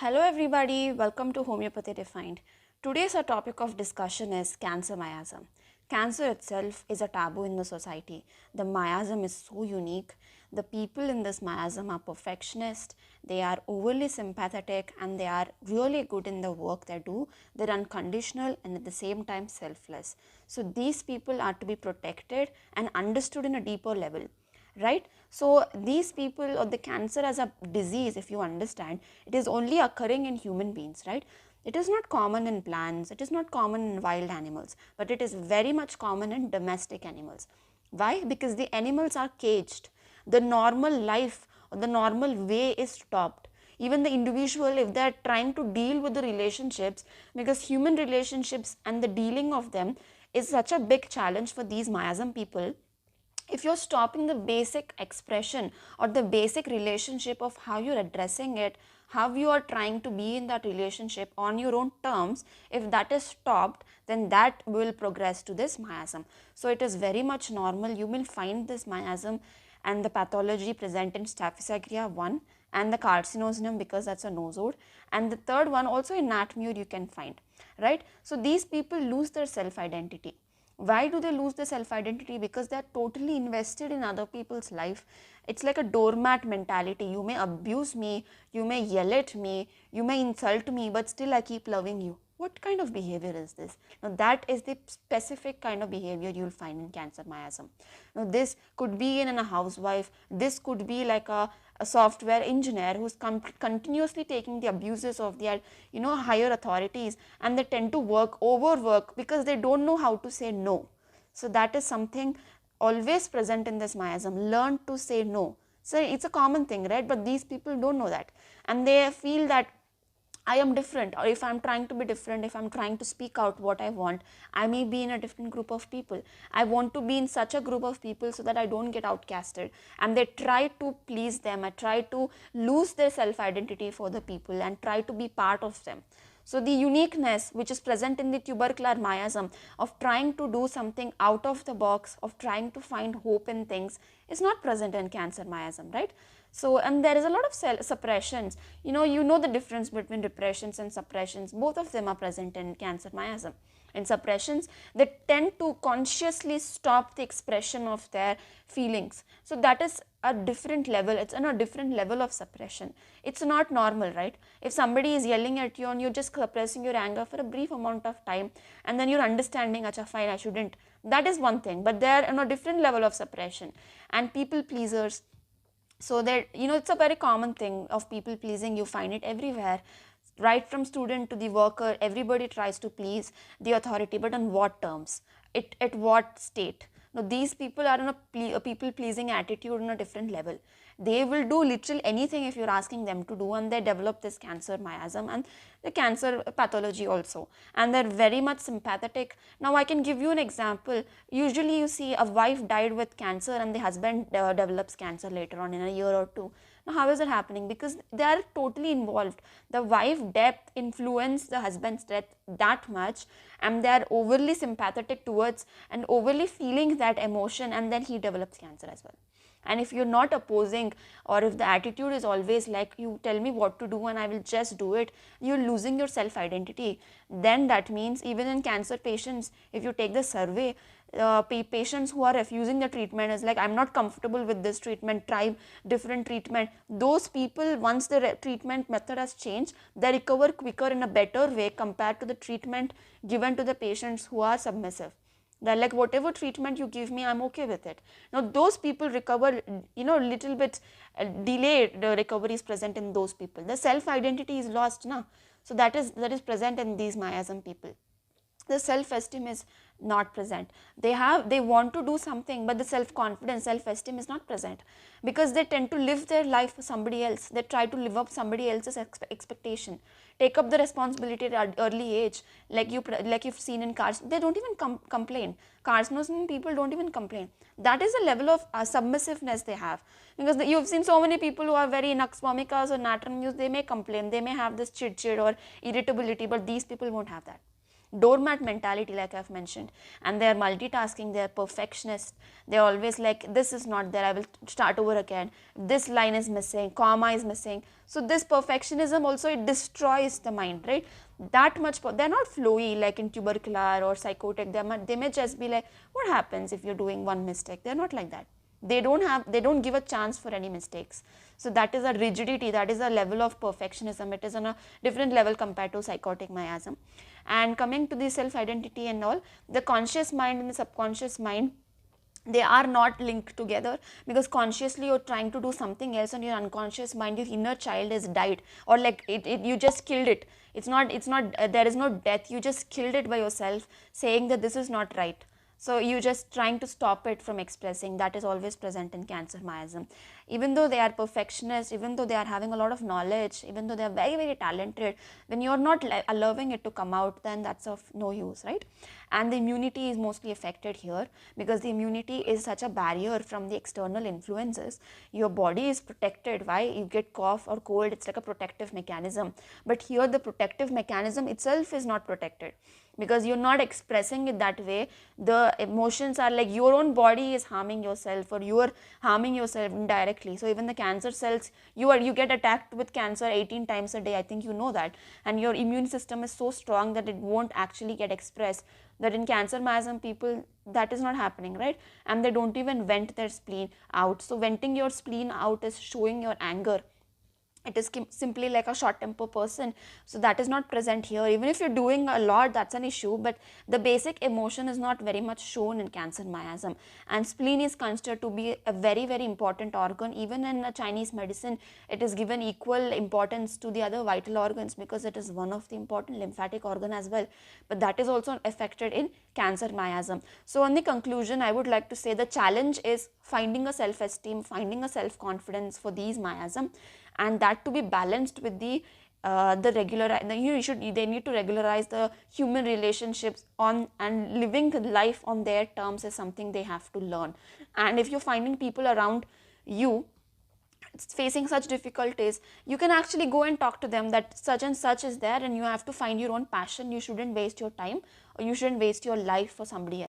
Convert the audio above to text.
Hello everybody, welcome to Homeopathy Defined. Today's our topic of discussion is cancer miasm. Cancer itself is a taboo in the society. The miasm is so unique. The people in this miasm are perfectionist, they are overly sympathetic, and they are really good in the work they do. They're unconditional and at the same time selfless. So these people are to be protected and understood in a deeper level, right? So these people, or the cancer as a disease, if you understand, it is only occurring in human beings, right? It is not common in plants, it is not common in wild animals, but it is very much common in domestic animals. Why? Because the animals are caged. The normal life or the normal way is stopped. Even the individual, if they are trying to deal with the relationships, because human relationships and the dealing of them is such a big challenge for these miasm people. If you're stopping the basic expression or the basic relationship of how you're addressing it, how you are trying to be in that relationship on your own terms, if that is stopped, then that will progress to this miasm. So it is very much normal. You will find this miasm and the pathology present in Staphysagria 1 and the carcinosinum, because that's a nosode, and the third one also in Natmure you can find, right? So these people lose their self identity. Why do they lose their self identity? Because they are totally invested in other people's life. It's like a doormat mentality. You may abuse me, you may yell at me, you may insult me, but still I keep loving you. What kind of behavior is this? Now that is the specific kind of behavior you'll find in cancer miasm. Now this could be in a housewife, this could be like a software engineer who's continuously taking the abuses of their higher authorities, and they tend to overwork because they don't know how to say no. So that is something always present in this miasm. Learn to say no. So it's a common thing, right? But these people don't know that, and they feel that I am different, or if I'm trying to be different, if I'm trying to speak out what I want, I may be in a different group of people. I want to be in such a group of people so that I don't get outcasted. And they try to please them, I try to lose their self-identity for the people and try to be part of them. So the uniqueness which is present in the tubercular miasm of trying to do something out of the box, of trying to find hope in things, is not present in cancer miasm, right? So, and there is a lot of suppressions. You know the difference between repressions and suppressions. Both of them are present in cancer miasm. In suppressions, they tend to consciously stop the expression of their feelings. So that is a different level. It's on a different level of suppression. It's not normal, right? If somebody is yelling at you and you're just suppressing your anger for a brief amount of time, and then you're understanding, acha fine, I shouldn't. That is one thing, but they're on a different level of suppression. And people pleasers, so that it's a very common thing of people pleasing. You find it everywhere, right from student to the worker. Everybody tries to please the authority, but on what terms, at what state? Now these people are on a people pleasing attitude on a different level. They will do literally anything if you're asking them to do, and they develop this cancer miasm and the cancer pathology also, and they're very much sympathetic. Now I can give you an example. Usually you see a wife died with cancer and the husband develops cancer later on in a year or two. Now how is it happening? Because they are totally involved. The wife death influenced the husband's death that much, and they are overly sympathetic towards and overly feeling that emotion, and then he develops cancer as well. And if you're not opposing, or if the attitude is always like, you tell me what to do and I will just do it, you're losing your self identity. Then that means even in cancer patients, if you take the survey, patients who are refusing the treatment is like, I'm not comfortable with this treatment, try different treatment. Those people, once the treatment method has changed, they recover quicker in a better way compared to the treatment given to the patients who are submissive. They're like, whatever treatment you give me, I'm okay with it. Now those people recover, little bit delayed. The recovery is present in those people. The self identity is lost now. So that is present in these miasm people. The self esteem is not present. They want to do something, but the self confidence, self esteem is not present, because they tend to live their life for somebody else. They try to live up somebody else's expectation, take up the responsibility at early age. Like you've seen in cars, they don't even complain. Carcinosin people don't even complain. That is the level of submissiveness they have, because you've seen so many people who are very nux vomica's or natrum use, they may complain, they may have this chid or irritability, but these people won't have that. doormat mentality, like I've mentioned, and they are multitasking, they are perfectionists, they're always like, this is not there, I will start over again, this line is missing, comma is missing. So this perfectionism also, it destroys the mind, right? That much, they're not flowy like in tubercular or psychotic, they may just be like, what happens if you're doing one mistake? They're not like that. They don't give a chance for any mistakes. So that is a rigidity, that is a level of perfectionism, it is on a different level compared to psychotic miasm. And coming to the self identity and all, the conscious mind and the subconscious mind, they are not linked together, because consciously you're trying to do something else, and your unconscious mind, your inner child has died, or like you just killed it. It's not there is no death, you just killed it by yourself, saying that this is not right. So you just trying to stop it from expressing. That is always present in Cancer miasm. Even though they are perfectionists, even though they are having a lot of knowledge, even though they are very, very talented, when you are not allowing it to come out, then that's of no use, right? And the immunity is mostly affected here, because the immunity is such a barrier from the external influences. Your body is protected. Why? You get cough or cold, it's like a protective mechanism. But here the protective mechanism itself is not protected, because you're not expressing it that way. The emotions are like your own body is harming yourself, or you are harming yourself indirectly. So even the cancer cells, you get attacked with cancer 18 times a day, I think you know that, and your immune system is so strong that it won't actually get expressed. That in Cancer miasm people, that is not happening, right? And they don't even vent their spleen out. So venting your spleen out is showing your anger. It is simply like a short temper person. So that is not present here. Even if you're doing a lot, that's an issue, but the basic emotion is not very much shown in Cancer miasm. And spleen is considered to be a very, very important organ. Even in Chinese medicine, it is given equal importance to the other vital organs, because it is one of the important lymphatic organ as well. But that is also affected in Cancer miasm. So in the conclusion, I would like to say the challenge is finding a self-esteem, finding a self-confidence for these miasm, and that to be balanced with they need to regularize the human relationships on, and living life on their terms is something they have to learn. And if you're finding people around you facing such difficulties, you can actually go and talk to them that such and such is there, and you have to find your own passion. You shouldn't waste your time, or you shouldn't waste your life for somebody else.